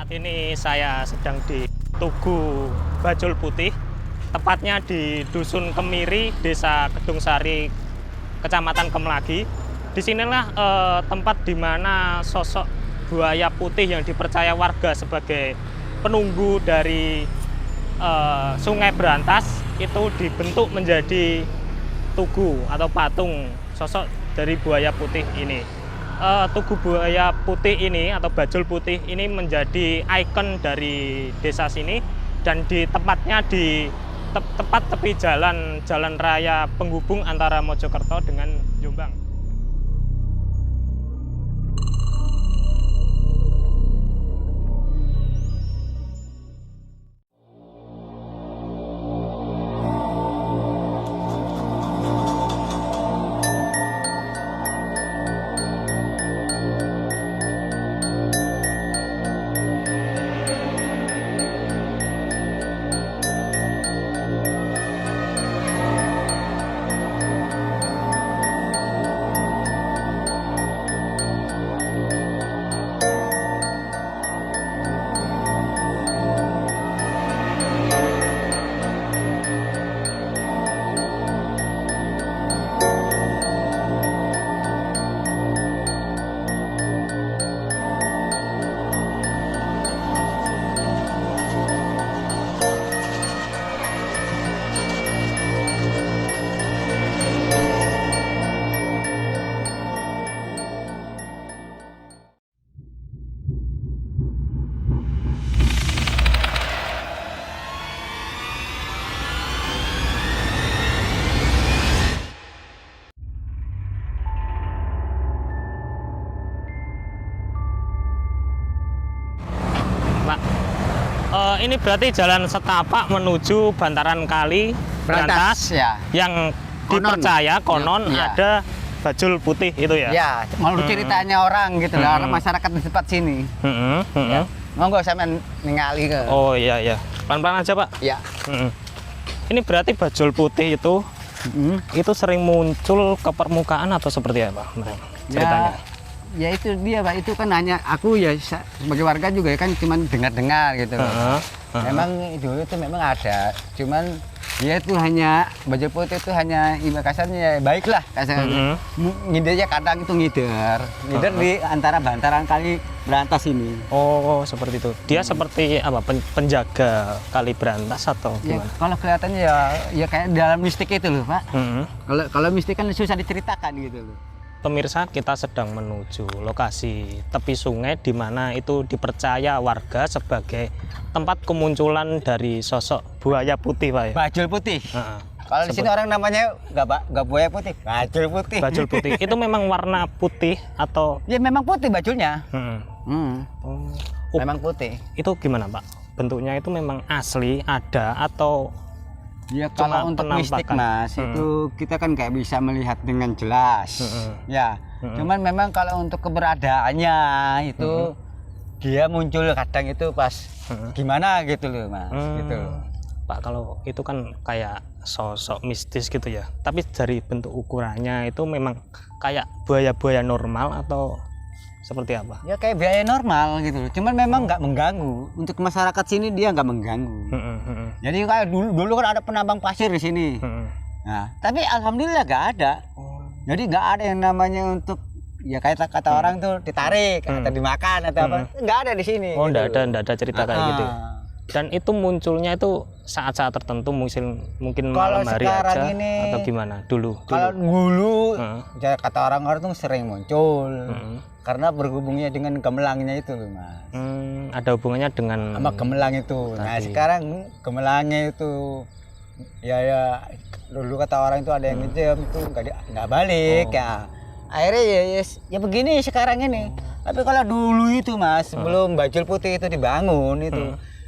Saat ini saya sedang di Tugu Bajul Putih, tepatnya di Dusun Kemiri, Desa Kedung Sari, Kecamatan Kemlagi. Disinilah tempat di mana sosok buaya putih yang dipercaya warga sebagai penunggu dari Sungai Berantas itu dibentuk menjadi tugu atau patung sosok dari buaya putih ini. Tugu buaya putih ini atau bajul putih ini menjadi ikon dari desa sini, dan di tempatnya di tepat tepi jalan raya penghubung antara Mojokerto dengan Jombang. Ini berarti jalan setapak menuju bantaran kali Berantas ya. Yang dipercaya konon ya. ada bajul putih itu ya. Ya, menurut ceritanya orang gitu lah, masyarakat di tempat sini. Ya. Monggo sampean ningali ke. Oh iya iya. Pelan-pelan aja, Pak. Ya. Ini berarti bajul putih itu sering muncul ke permukaan atau seperti apa ceritanya? Ya itu dia, Pak. Itu kan hanya aku ya sebagai warga juga kan cuman dengar-dengar gitu loh. Memang dulu itu memang ada, cuman dia itu hanya bajul putih itu hanya kasarnya ya baiklah kasarnya. Ngidernya kadang itu ngider di antara bantaran kali Berantas ini. Oh, seperti itu. Dia seperti apa? Penjaga kali Berantas atau ya, gimana? kalau kelihatannya ya kayak dalam mistik itu loh, Pak. Kalau mistik kan susah diceritakan gitu loh. Pemirsa, kita sedang menuju lokasi tepi sungai di mana itu dipercaya warga sebagai tempat kemunculan dari sosok buaya putih, Pak. Bajul putih. Kalau di sini orang namanya nggak buaya putih, bajul putih. Bajul putih. Itu memang warna putih atau? Ya memang putih bajulnya. Oh. Memang putih. Itu gimana, Pak? Bentuknya itu memang asli ada atau? Ya kalau untuk mistik, Mas, itu kita kan nggak bisa melihat dengan jelas. Ya, cuman memang kalau untuk keberadaannya itu dia muncul kadang itu pas gimana gitu loh, Mas. Gitu. Pak, kalau itu kan kayak sosok mistis gitu ya. Tapi dari bentuk ukurannya itu memang kayak buaya-buaya normal atau seperti apa? Ya kayak buaya normal gitu loh. Cuman memang nggak mengganggu. Untuk masyarakat sini dia nggak mengganggu. Jadi kayak dulu kan ada penambang pasir di sini. Nah, tapi alhamdulillah nggak ada. Jadi nggak ada yang namanya untuk ya kayak kata orang tuh ditarik atau dimakan atau apa. Nggak ada di sini. Oh, gitu. nggak ada cerita kayak gitu. Dan itu munculnya itu saat-saat tertentu, mungkin malam hari aja ini, atau gimana dulu? Kalau dulu ya kata orang-orang tuh sering muncul. Karena berhubungnya dengan gemelangnya itu loh, Mas. Ada hubungannya dengan sama gemelang itu. Nah, sekarang gemelangnya itu ya dulu kata orang itu ada yang ngejem itu nggak balik ya. Akhirnya ya begini sekarang ini. Tapi kalau dulu itu, Mas, sebelum bajul putih itu dibangun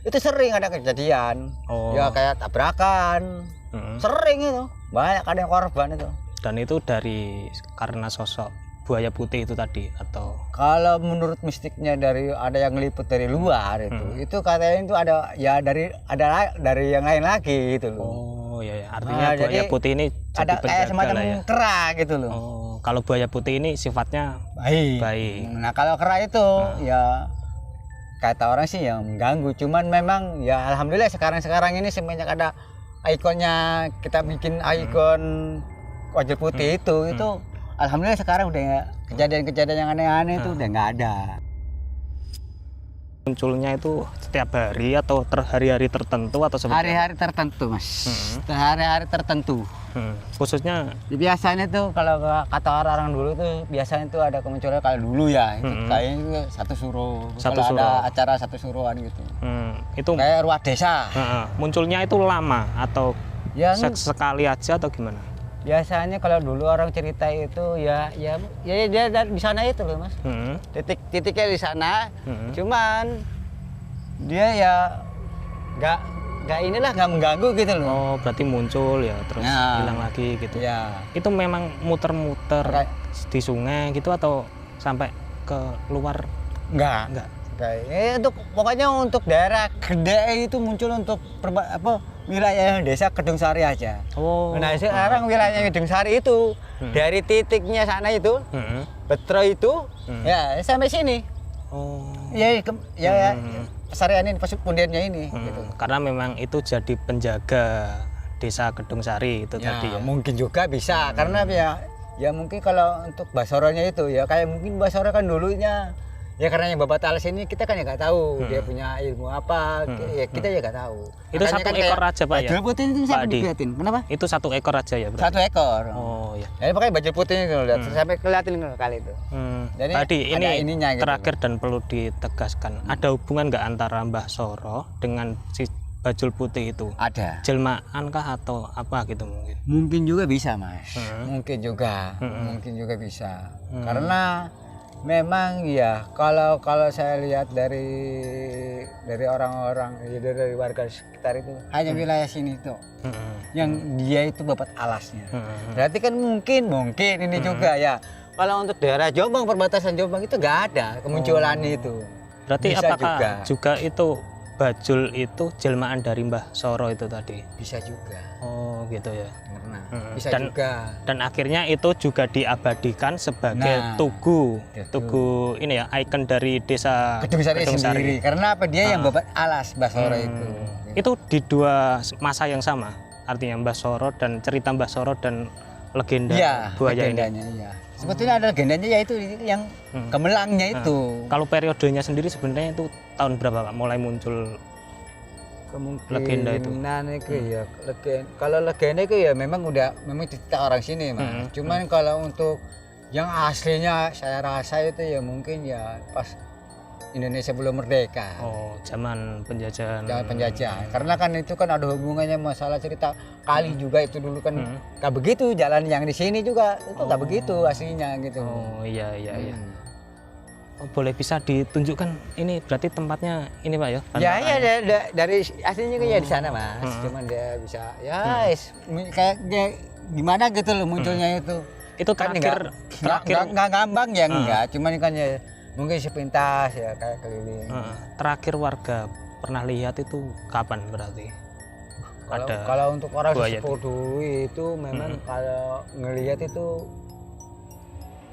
itu sering ada kejadian. Ya kayak tabrakan. Sering itu. Banyak ada yang korban itu. Dan itu karena sosok buaya putih itu tadi atau? Kalau menurut mistiknya dari ada yang ngeliput dari luar itu katanya itu ada dari yang lain lagi gitu loh. Oh iya, artinya buaya putih ini ada kayak semacam kera gitu loh. Oh, kalau buaya putih ini sifatnya baik. Nah kalau kera itu ya kata orang sih yang mengganggu. Cuman memang ya alhamdulillah sekarang ini semenjak ada ikonnya, kita bikin ikon Bajul Putih itu alhamdulillah sekarang udah kejadian-kejadian yang aneh-aneh itu udah nggak ada. Munculnya itu setiap hari atau hari-hari tertentu atau seperti Hari-hari tertentu, Mas. Hari-hari tertentu. Khususnya Ya, biasanya tuh kalau kata orang dulu tuh biasanya tuh ada kemunculan kalau dulu ya itu kayaknya itu satu suruh. Satu Kalau suruh. ada acara satu suruhan gitu. itu Kayak ruah desa. munculnya itu lama atau Ya sekali aja atau gimana? biasanya kalau dulu orang cerita itu ya dia di sana itu loh, Mas. Titiknya di sana. Cuman dia ya nggak inilah nggak mengganggu gitu loh. Oh, berarti muncul ya terus Ya. hilang lagi gitu. Ya. Itu memang muter-muter Kayak- di sungai gitu atau sampai ke luar? Enggak. Untuk pokoknya untuk daerah gede itu muncul untuk wilayah desa Kedung Sari aja. Oh. Nah sekarang wilayah Kedung Sari itu dari titiknya sana itu Betro itu ya sampai sini. Oh. Ya pesarian ini pundiannya ini. Gitu. Karena memang itu jadi penjaga desa Kedung Sari itu Ya, tadi ya. mungkin juga bisa karena ya mungkin kalau untuk Basoronya itu ya kayak mungkin Basoro kan dulunya ya karena yang Bapak Talas ini kita kan ya nggak tahu dia punya ilmu apa ya kita ya nggak tahu. Itu Makanya satu kan ekor kayak aja Pak ya? Bajul Putih itu Pak sampai Adi? dilihatin. Kenapa? Itu satu ekor aja ya berarti? Satu ekor. Oh ya. Jadi pakai Bajul Putih itu lihat sampai kelihatan kali itu. Jadi Jadi ini ada ininya gitu. terakhir dan perlu ditegaskan, ada hubungan nggak antara Mbah Soro dengan si Bajul Putih itu? Ada. Jelmaan kah atau apa gitu mungkin? Mungkin juga bisa, Mas. Mungkin juga bisa. Karena memang ya kalau saya lihat dari orang-orang ya dari warga sekitar itu hanya wilayah sini tuh yang dia itu dapat alasnya. Berarti kan mungkin ini juga ya. Kalau untuk daerah Jombang, perbatasan Jombang itu nggak ada kemunculan itu. Berarti Bisa apakah juga itu Bajul itu jelmaan dari Mbah Soro itu tadi? Bisa juga. Oh gitu ya. Nah, bisa Dan- juga. Dan akhirnya itu juga diabadikan sebagai Nah, tugu ini ya, ikon dari desa Kedung Sari sendiri. Karena apa dia yang babat alas Mbah Soro itu. Itu di dua masa yang sama. Artinya Mbah Soro dan cerita Mbah Soro dan legenda Iya, buaya ini. legendanya iya. Sebetulnya ada legendanya yaitu yang gemelangnya itu. Kalau periodenya sendiri sebenarnya itu tahun berapa Pak mulai muncul? Legenda itu. Ya, kalau legenda itu ya memang cerita orang sini, Mas. Cuman kalau untuk yang aslinya saya rasa itu ya mungkin ya pas Indonesia belum merdeka. Oh, zaman penjajahan. Jangan penjajah. Karena kan itu kan ada hubungannya masalah cerita kali juga itu dulu kan nggak begitu, jalan yang di sini juga itu nggak begitu aslinya gitu. Oh iya. Oh, boleh bisa ditunjukkan ini berarti tempatnya ini Pak ya? Dari aslinya kan ya di sana, Mas. Cuman dia bisa kayak dia gimana gitu loh munculnya itu. Itu Kan terakhir nggak ngambang ya enggak, cuman kan ya mungkin sepintas ya kayak keliling. terakhir warga pernah lihat itu kapan berarti? Kalau untuk orang buaya sesepuh dulu itu memang kalau ngelihat itu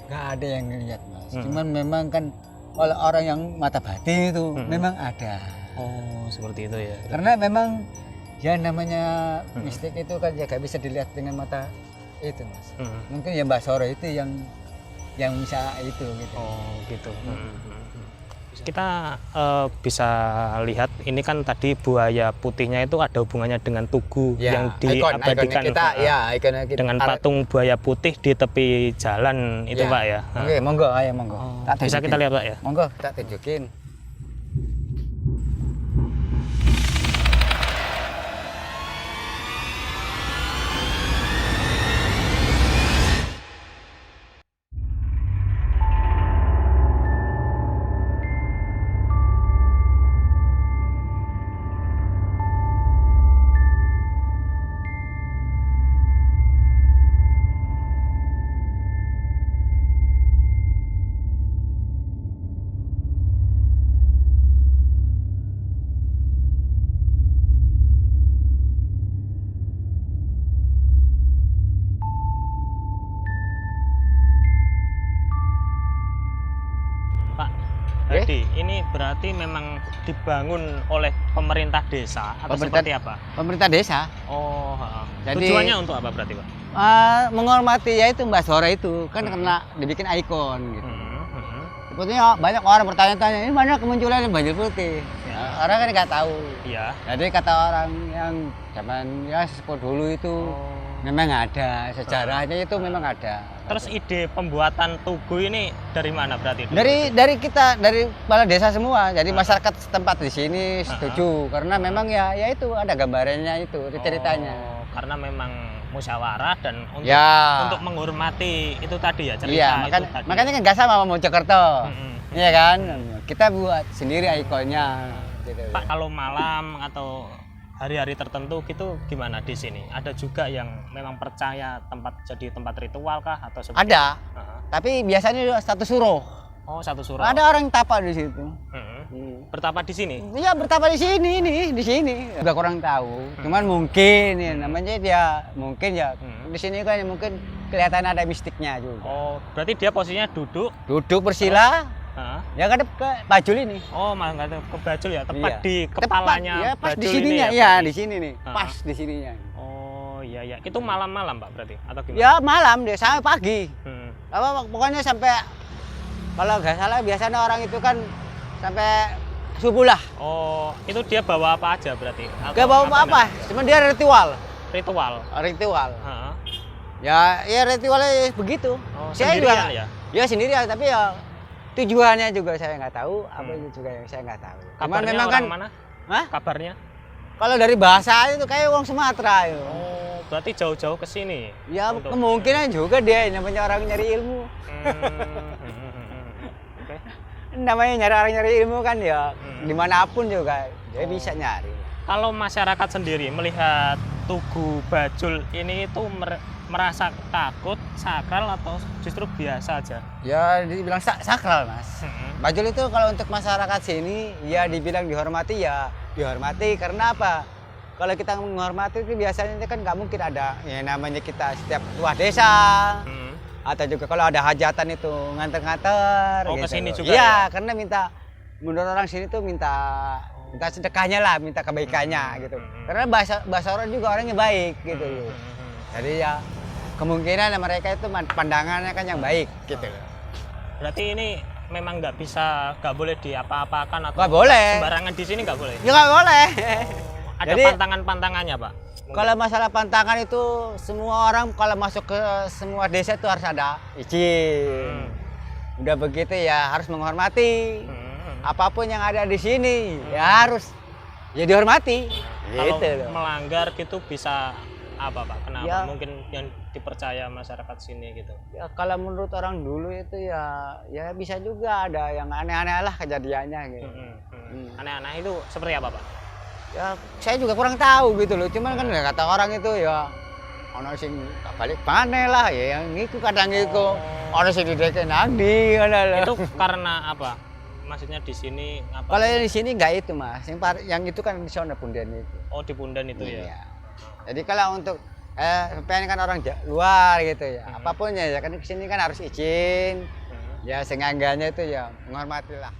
nggak ada yang ngelihat, Mas. Cuman memang kan kalau orang yang mata batin itu memang ada. Oh seperti itu ya. Karena memang ya namanya mistik itu kan ya nggak bisa dilihat dengan mata itu, Mas. Mungkin ya Mbah Soro itu yang bisa itu gitu. Oh gitu. Kita bisa lihat ini kan tadi buaya putihnya itu ada hubungannya dengan tugu yang diabadikan ikonnya kita dengan patung buaya putih di tepi jalan itu Pak ya. Oke, monggo. Bisa kita lihat Pak ya. Monggo, tak tunjukin. Hadi, ini berarti memang dibangun oleh pemerintah desa atau seperti apa? Pemerintah desa. Oh, Jadi- tujuannya untuk apa berarti, Pak? Menghormati ya itu Mbak Sora itu kan karena dibikin ikon gitu. Hmm. Sebetulnya banyak orang bertanya-tanya ini mana kemunculan Bajul Putih. Ya, orang kan nggak tahu. Iya. Jadi kata orang yang zaman ya sepuh dulu itu memang ada sejarahnya itu memang ada. Terus ide pembuatan tugu ini dari mana berarti? Dari kita dari kepala desa semua. Jadi masyarakat setempat di sini setuju karena memang ya itu ada gambarannya itu ceritanya. Oh, karena memang musyawarah dan untuk Ya. untuk menghormati itu tadi ya cerita Iya, itu tadi. makanya kan nggak sama sama Mojokerto. Mm-mm. Iya kan? Kita buat sendiri ikonnya gitu. Pak, kalau malam atau hari-hari tertentu gitu gimana di sini? Ada juga yang memang percaya jadi tempat ritual kah atau seperti Ada, Heeh. tapi biasanya satu suruh. Oh, satu surau. Ada orang tapa di situ. Mm-mm. Bertapa di sini? Iya bertapa di sini nih, di sini. Juga kurang tahu. Cuman mungkin ya namanya dia mungkin ya di sini kan mungkin kelihatan ada mistiknya juga. Oh, berarti dia posisinya duduk. Duduk bersila, Heeh. ya kadep ke bajul ini. Oh, malah nggak tahu ke bajul ya, tepat Iya. di kepalanya Tepat, ya pas di bajul ini sininya, ya. iya berarti? di sini nih, Ah. pas di sininya. Oh, iya iya. Itu malam-malam, Pak, berarti atau gimana? Ya malam deh sampai pagi. Hmm. Apa pokoknya sampai kalau nggak salah biasanya orang itu kan sampai subuh lah. Oh, itu dia bawa apa aja berarti? Atau Gak bawa apa-apa, cuma dia ritual. Ritual. Ritual. Heeh. Ya ritualnya begitu. Oh, Saya sendirian juga, ya? ya sendirian, tapi ya tujuannya juga saya nggak tahu, apa itu juga yang saya nggak tahu. Cuman Kabarnya memang orang kan, mana? Hah? Kabarnya? Kalau dari bahasa itu kayak orang Sumatera itu. Oh, berarti jauh-jauh ke sini. Ya untuk- kemungkinan juga dia namanya orang nyari ilmu. Oke. Namanya nyari orang nyari ilmu kan ya Hmm. dimanapun juga dia bisa nyari. Kalau masyarakat sendiri melihat Tugu Bajul ini itu merasa takut, sakral atau justru biasa aja? Ya dibilang sakral mas. Bajul itu kalau untuk masyarakat sini ya dibilang dihormati ya dihormati karena apa? Kalau kita menghormati itu biasanya kan nggak mungkin ada yang namanya kita setiap tua desa atau juga kalau ada hajatan itu nganter-nganter. Oh, gitu. kesini juga Iya, ya? karena menurut orang sini tuh minta sedekahnya lah, minta kebaikannya gitu. Karena bahasa orang juga orangnya baik gitu. Jadi ya kemungkinan mereka itu pandangannya kan yang baik gitu. Berarti ini memang nggak boleh diapa-apakan atau Nggak boleh. sembarangan di sini nggak boleh? Ya nggak boleh. Ada Jadi- pantangan-pantangannya, Pak? Kalau masalah pantangan itu semua orang kalau masuk ke semua desa itu harus ada izin. Udah begitu ya harus menghormati. Apapun yang ada di sini ya harus ya dihormati. Kalau Gitu loh. melanggar gitu bisa apa, Pak? Kenapa? Ya. Mungkin yang dipercaya masyarakat sini gitu. Ya kalau menurut orang dulu itu ya bisa juga ada yang aneh-aneh lah kejadiannya gitu. Aneh-aneh itu seperti apa, Pak? Ya saya juga kurang tahu gitu loh. Cuman kan ya kata orang itu ya ono sing balik mana lah ya yang itu kadang itu ono sing dideke nandi Itu karena apa? Maksudnya di sini apa? Kalau yang di sini enggak itu mas, yang itu kan di sana Pundan itu. Oh, di Pundan itu ya. Iya. Jadi kalau untuk pengen kan orang luar gitu ya, apapun ya kan ke sini kan harus izin. Ya seenggaknya itu ya menghormati lah.